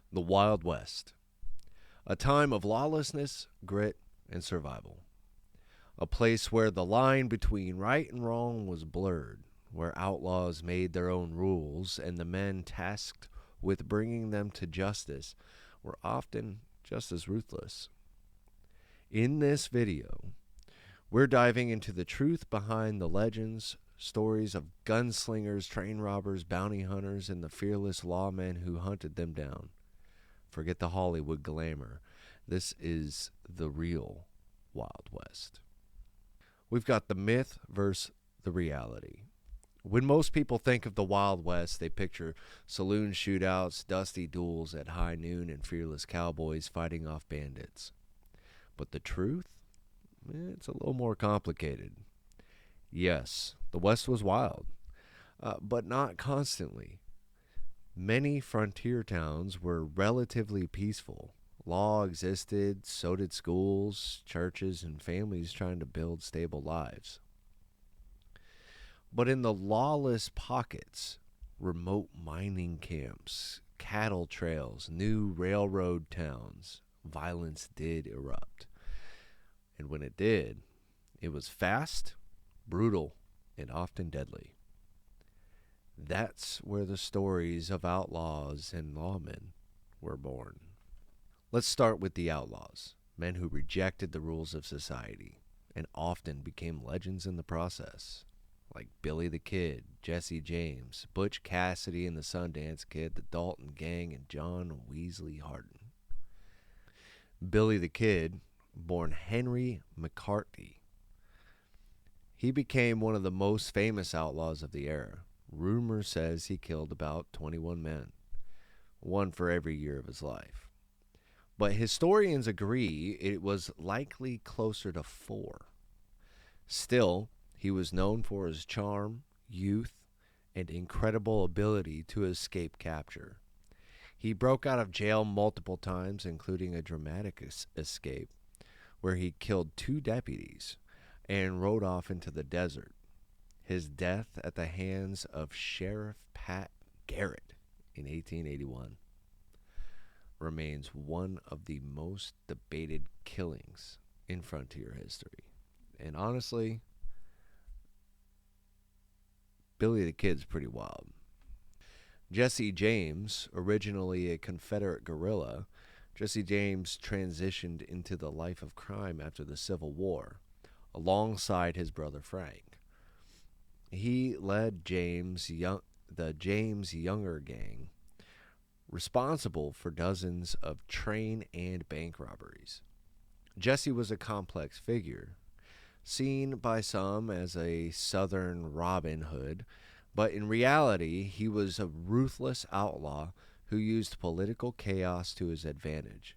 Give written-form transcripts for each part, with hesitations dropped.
The Wild West, a time of lawlessness, grit, and survival. A place where the line between right and wrong was blurred, where outlaws made their own rules and the men tasked with bringing them to justice were often just as ruthless. In this video, we're diving into the truth behind the legends, stories of gunslingers, train robbers, bounty hunters, and the fearless lawmen who hunted them down. Forget the Hollywood glamour. This is the real Wild West. We've got the myth versus the reality. When most people think of the Wild West, they picture saloon shootouts, dusty duels at high noon, and fearless cowboys fighting off bandits. But the truth? It's a little more complicated. Yes, the West was wild, but not constantly. Many frontier towns were relatively peaceful. Law existed, so did schools, churches, and families trying to build stable lives. But in the lawless pockets, remote mining camps, cattle trails, new railroad towns, violence did erupt. And when it did, it was fast, brutal, and often deadly. That's where the stories of outlaws and lawmen were born. Let's start with the outlaws, men who rejected the rules of society and often became legends in the process, like Billy the Kid, Jesse James, Butch Cassidy and the Sundance Kid, the Dalton Gang, and John Weasley Hardin. Billy the Kid, born Henry McCarthy, he became one of the most famous outlaws of the era. Rumor says he killed about 21 men, one for every year of his life. But historians agree it was likely closer to 4. Still, he was known for his charm, youth, and incredible ability to escape capture. He broke out of jail multiple times, including a dramatic escape where he killed 2 deputies and rode off into the desert. His death at the hands of Sheriff Pat Garrett in 1881 remains one of the most debated killings in frontier history. And honestly, Billy the Kid's pretty wild. Jesse James, originally a Confederate guerrilla, Jesse James transitioned into the life of crime after the Civil War, alongside his brother Frank. He led the James Younger Gang, responsible for dozens of train and bank robberies. Jesse was a complex figure, seen by some as a Southern Robin Hood, but in reality, he was a ruthless outlaw who used political chaos to his advantage.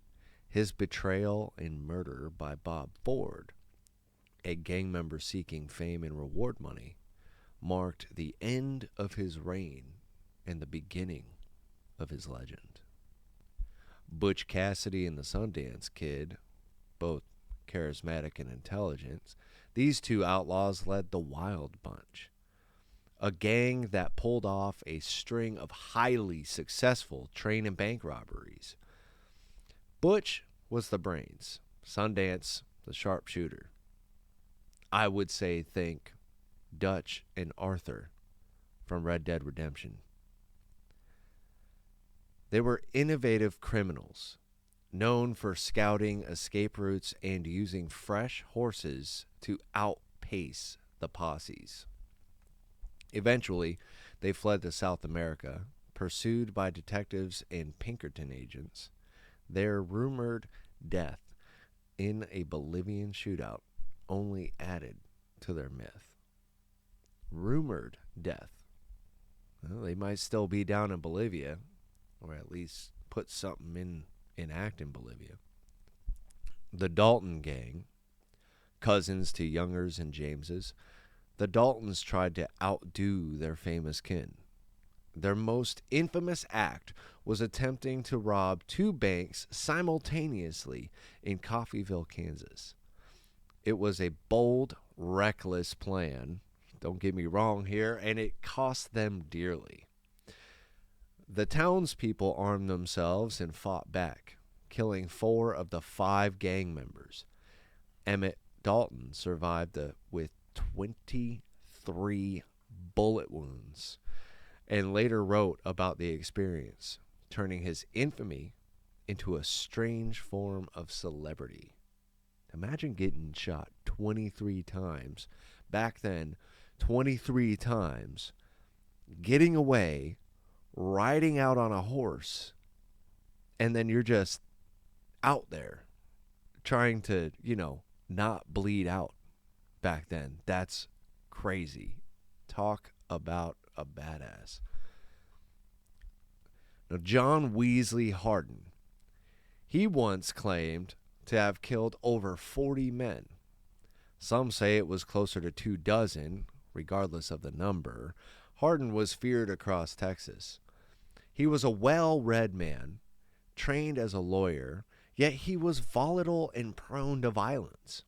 His betrayal and murder by Bob Ford, a gang member seeking fame and reward money, marked the end of his reign and the beginning of his legend. Butch Cassidy and the Sundance Kid, both charismatic and intelligent, these 2 outlaws led the Wild Bunch, a gang that pulled off a string of highly successful train and bank robberies. Butch was the brains, Sundance the sharpshooter. I would say think Dutch and Arthur from Red Dead Redemption. They were innovative criminals, known for scouting escape routes and using fresh horses to outpace the posses. Eventually, they fled to South America, pursued by detectives and Pinkerton agents. Their rumored death in a Bolivian shootout only added to their myth. Rumored death. Well, they might still be down in Bolivia, or at least put something in act in Bolivia. The Dalton Gang, cousins to Youngers and Jameses, the Daltons tried to outdo their famous kin. Their most infamous act was attempting to rob 2 banks simultaneously in Coffeyville, Kansas. It was a bold, reckless plan, don't get me wrong here, and it cost them dearly. The townspeople armed themselves and fought back, killing 4 of the 5 gang members. Emmett Dalton survived with 23 bullet wounds and later wrote about the experience, turning his infamy into a strange form of celebrity. Imagine getting shot 23 times. Back then, 23 times, getting away, riding out on a horse, and then you're just out there trying to, not bleed out back then. That's crazy. Talk about a badass. Now, John Weasley Hardin, he once claimed to have killed over 40 men. Some say it was closer to 24, regardless of the number. Hardin was feared across Texas. He was a well-read man, trained as a lawyer, yet he was volatile and prone to violence.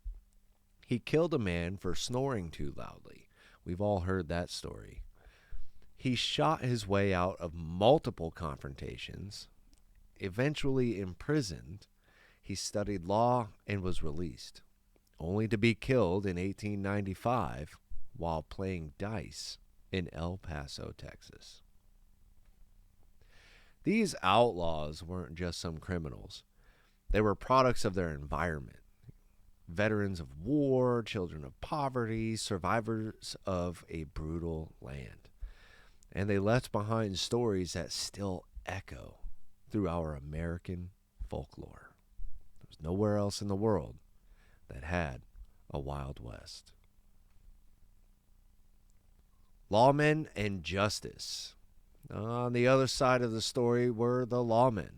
He killed a man for snoring too loudly. We've all heard that story. He shot his way out of multiple confrontations. Eventually imprisoned, he studied law and was released, only to be killed in 1895 while playing dice in El Paso, Texas. These outlaws weren't just some criminals. They were products of their environment. Veterans of war, children of poverty, survivors of a brutal land. And they left behind stories that still echo through our American folklore. There's nowhere else in the world that had a Wild West. Lawmen and justice. On the other side of the story were the lawmen.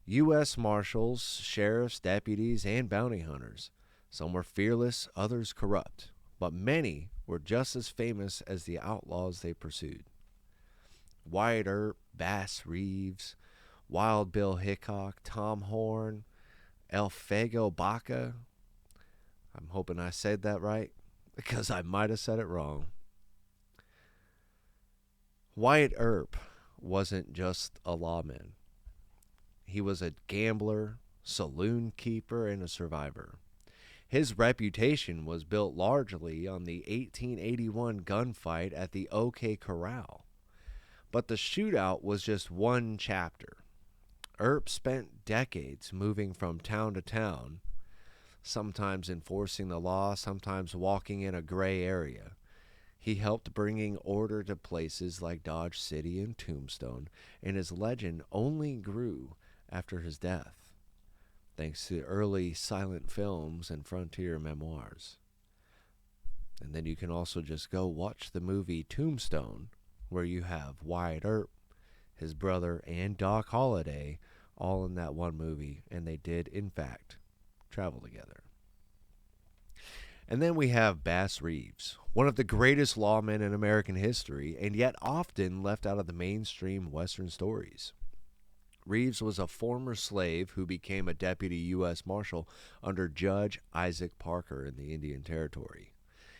U.S. Marshals, sheriffs, deputies, and bounty hunters. Some were fearless, others corrupt, but many were just as famous as the outlaws they pursued. Wyatt Earp, Bass Reeves, Wild Bill Hickok, Tom Horn, El Fuego Baca. I'm hoping I said that right, because I might have said it wrong. Wyatt Earp wasn't just a lawman. He was a gambler, saloon keeper, and a survivor. His reputation was built largely on the 1881 gunfight at the OK Corral. But the shootout was just one chapter. Earp spent decades moving from town to town, sometimes enforcing the law, sometimes walking in a gray area. He helped bringing order to places like Dodge City and Tombstone, and his legend only grew after his death, thanks to early silent films and frontier memoirs. And then you can also just go watch the movie Tombstone, where you have Wyatt Earp, his brother, and Doc Holliday all in that one movie, and they did, in fact, travel together. And then we have Bass Reeves, one of the greatest lawmen in American history, and yet often left out of the mainstream Western stories. Reeves was a former slave who became a deputy U.S. Marshal under Judge Isaac Parker in the Indian Territory.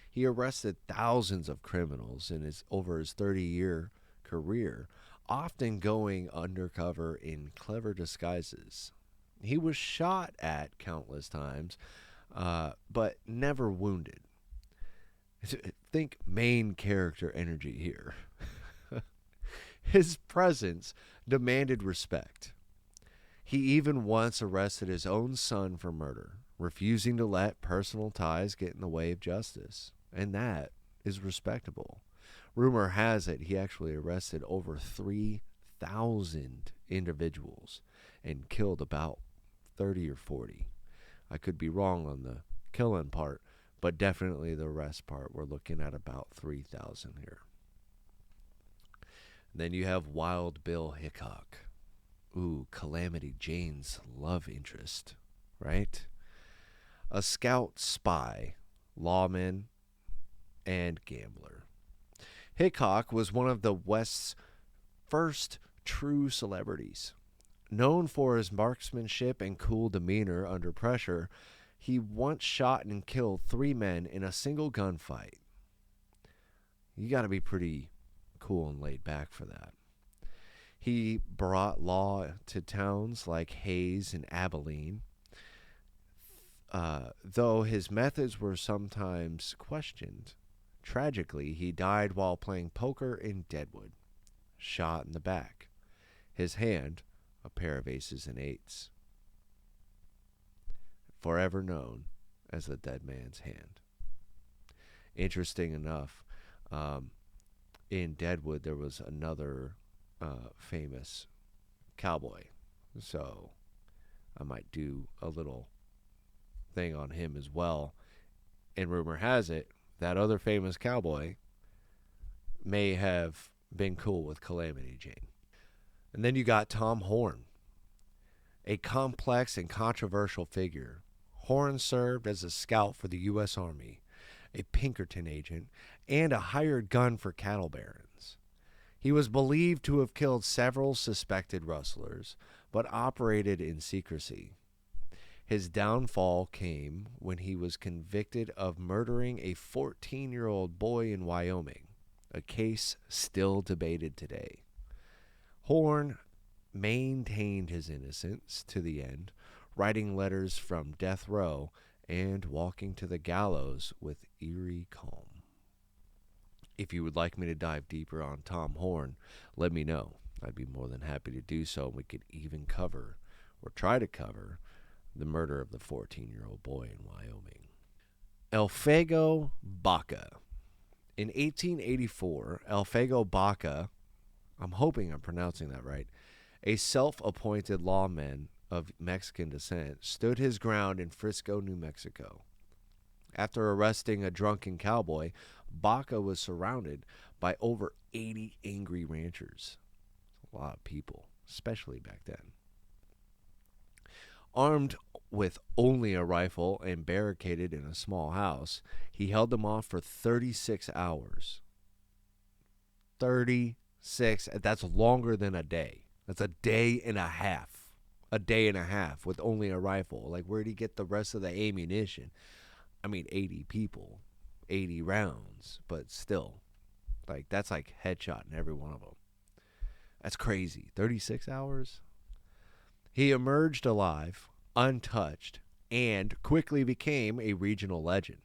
He arrested thousands of criminals over his 30-year career, often going undercover in clever disguises. He was shot at countless times, but never wounded. Think main character energy here. His presence demanded respect. He even once arrested his own son for murder, refusing to let personal ties get in the way of justice. And that is respectable. Rumor has it he actually arrested over 3,000 individuals and killed about 30 or 40. I could be wrong on the killing part, but definitely the arrest part. We're looking at about 3,000 here. Then you have Wild Bill Hickok. Ooh, Calamity Jane's love interest, right? A scout spy, lawman, and gambler. Hickok was one of the West's first true celebrities. Known for his marksmanship and cool demeanor under pressure, he once shot and killed 3 men in a single gunfight. You got to be pretty cool and laid back for that. He brought law to towns like Hayes and Abilene, though his methods were sometimes questioned. Tragically, he died while playing poker in Deadwood, shot in the back. His hand, a pair of aces and eights, forever known as the dead man's hand. Interesting enough, in Deadwood there was another famous cowboy, so I might do a little thing on him as well. And rumor has it that other famous cowboy may have been cool with Calamity Jane. And then you got Tom Horn, a complex and controversial figure. Horn served as a scout for the U.S. Army, a Pinkerton agent, and a hired gun for cattle barons. He was believed to have killed several suspected rustlers, but operated in secrecy. His downfall came when he was convicted of murdering a 14-year-old boy in Wyoming, a case still debated today. Horn maintained his innocence to the end, writing letters from death row and walking to the gallows with eerie calm. If you would like me to dive deeper on Tom Horn, let me know. I'd be more than happy to do so. We could even cover, or try to cover, the murder of the 14-year-old boy in Wyoming. Elfego Baca. In 1884, Elfego Baca, I'm hoping I'm pronouncing that right, a self-appointed lawman of Mexican descent, stood his ground in Frisco, New Mexico. After arresting a drunken cowboy, Baca was surrounded by over 80 angry ranchers. A lot of people, especially back then. Armed with only a rifle and barricaded in a small house, he held them off for 36 hours. 36, that's longer than a day. That's a day and a half. A day and a half with only a rifle. Like, where'd he get the rest of the ammunition? I mean, 80 people, 80 rounds, but still, like, that's like headshot in every one of them. That's crazy. 36 hours? He emerged alive, untouched, and quickly became a regional legend.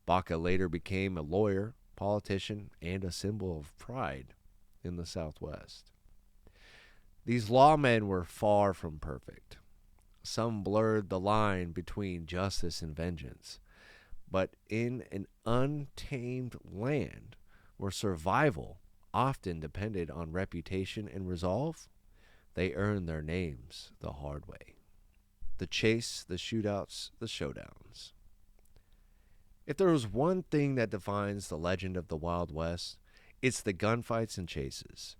Baca later became a lawyer, politician, and a symbol of pride in the Southwest. These lawmen were far from perfect. Some blurred the line between justice and vengeance. But in an untamed land where survival often depended on reputation and resolve, they earned their names the hard way. The chase, the shootouts, the showdowns. If there was one thing that defines the legend of the Wild West, it's the gunfights and chases.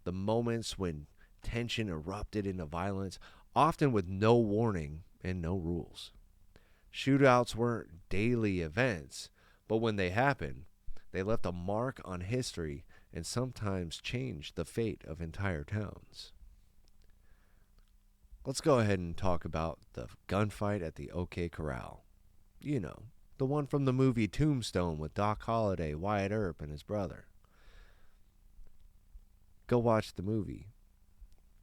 The moments when tension erupted into violence, often with no warning and no rules. Shootouts weren't daily events, but when they happened, they left a mark on history and sometimes changed the fate of entire towns. Let's go ahead and talk about the gunfight at the OK Corral. You know, the one from the movie Tombstone with Doc Holliday, Wyatt Earp, and his brother. Go watch the movie.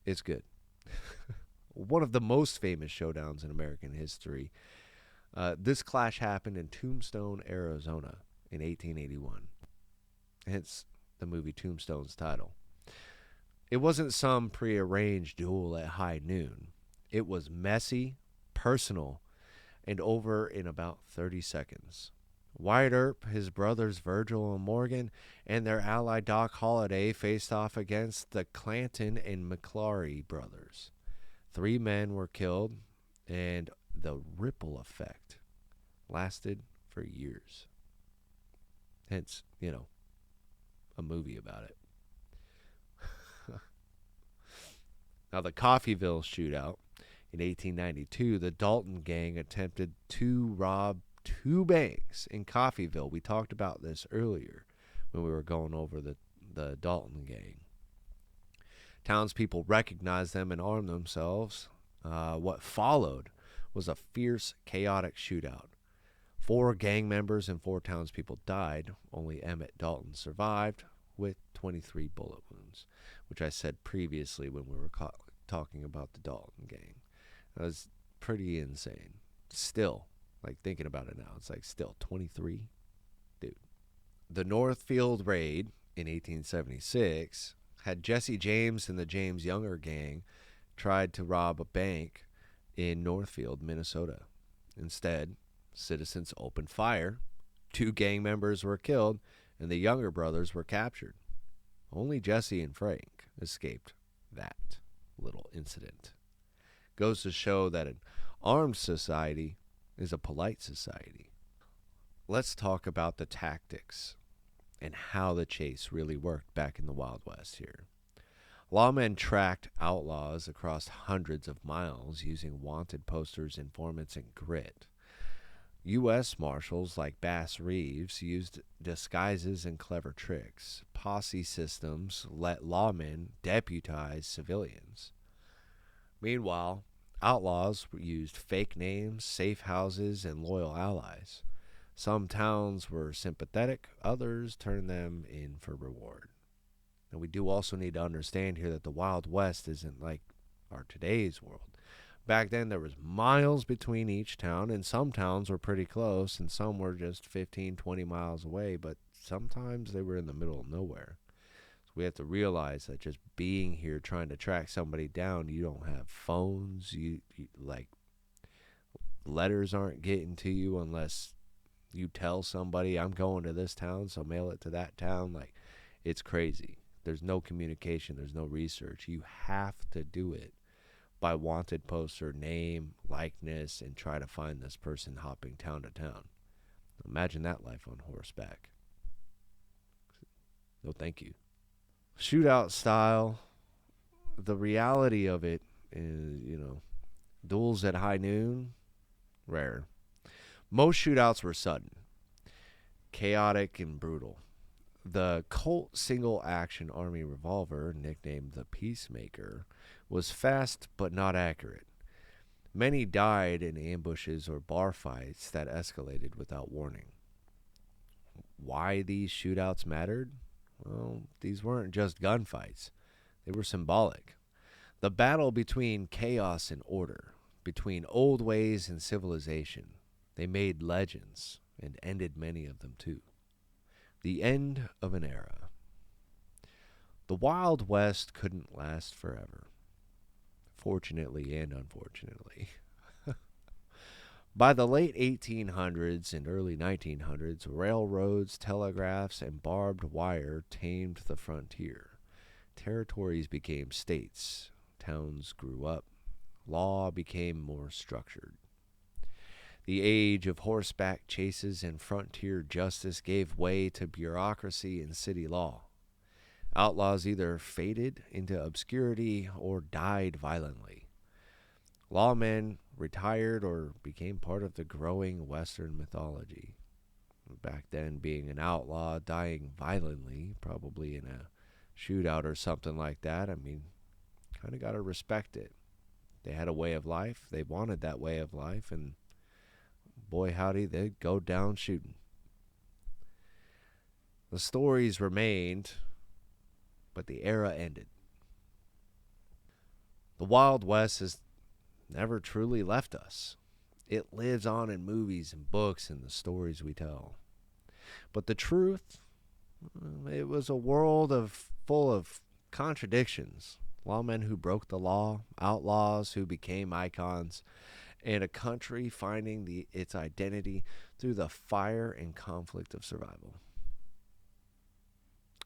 It's good. One of the most famous showdowns in American history. This clash happened in Tombstone, Arizona in 1881. Hence the movie Tombstone's title. It wasn't some prearranged duel at high noon. It was messy, personal, and over in about 30 seconds. Wyatt Earp, his brothers Virgil and Morgan, and their ally Doc Holliday faced off against the Clanton and McClary brothers. 3 men were killed, and the ripple effect lasted for years. Hence, a movie about it. Now, the Coffeyville shootout in 1892, the Dalton gang attempted to rob 2 banks in Coffeyville. We talked about this earlier when we were going over the Dalton gang. Townspeople recognized them and armed themselves. What followed was a fierce, chaotic shootout. 4 gang members and 4 townspeople died. Only Emmett Dalton survived, with 23 bullet wounds, which I said previously when we were talking about the Dalton gang. That was pretty insane. Still, like thinking about it now, it's like still 23? Dude. The Northfield raid in 1876 had Jesse James and the James Younger gang tried to rob a bank in Northfield, Minnesota. Instead, citizens opened fire, 2 gang members were killed, and the Younger brothers were captured. Only Jesse and Frank escaped that little incident. Goes to show that an armed society is a polite society. Let's talk about the tactics and how the chase really worked back in the Wild West here. Lawmen tracked outlaws across hundreds of miles using wanted posters, informants, and grit. U.S. Marshals like Bass Reeves used disguises and clever tricks. Posse systems let lawmen deputize civilians. Meanwhile, outlaws used fake names, safe houses, and loyal allies. Some towns were sympathetic, others turned them in for reward. And we do also need to understand here that the Wild West isn't like our today's world. Back then, there was miles between each town, and some towns were pretty close, and some were just 15, 20 miles away, but sometimes they were in the middle of nowhere. So we have to realize that just being here trying to track somebody down, you don't have phones, you like letters aren't getting to you unless you tell somebody, I'm going to this town, so mail it to that town. Like, it's crazy. There's no communication. There's no research. You have to do it by wanted poster, name, likeness, and try to find this person hopping town to town. Imagine that life on horseback. No, thank you. Shootout style. The reality of it is, duels at high noon, rare. Most shootouts were sudden, chaotic, and brutal. The Colt single-action Army revolver, nicknamed the Peacemaker, was fast but not accurate. Many died in ambushes or bar fights that escalated without warning. Why these shootouts mattered? Well, these weren't just gunfights. They were symbolic. The battle between chaos and order, between old ways and civilization, they made legends and ended many of them too. The end of an era. The Wild West couldn't last forever. Fortunately and unfortunately. By the late 1800s and early 1900s, railroads, telegraphs, and barbed wire tamed the frontier. Territories became states. Towns grew up. Law became more structured. The age of horseback chases and frontier justice gave way to bureaucracy and city law. Outlaws either faded into obscurity or died violently. Lawmen retired or became part of the growing Western mythology. Back then, being an outlaw, dying violently, probably in a shootout or something like that, kind of got to respect it. They had a way of life. They wanted that way of life, and boy howdy, they'd go down shooting. The stories remained, but the era ended. The Wild West has never truly left us. It lives on in movies and books and the stories we tell. But the truth, it was a world full of contradictions. Lawmen who broke the law, outlaws who became icons, and a country finding its identity through the fire and conflict of survival.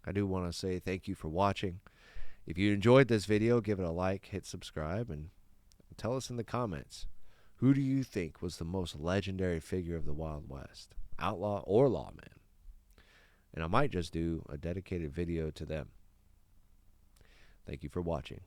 I do want to say thank you for watching. If you enjoyed this video, give it a like, hit subscribe, and tell us in the comments, who do you think was the most legendary figure of the Wild West, outlaw or lawman? And I might just do a dedicated video to them. Thank you for watching.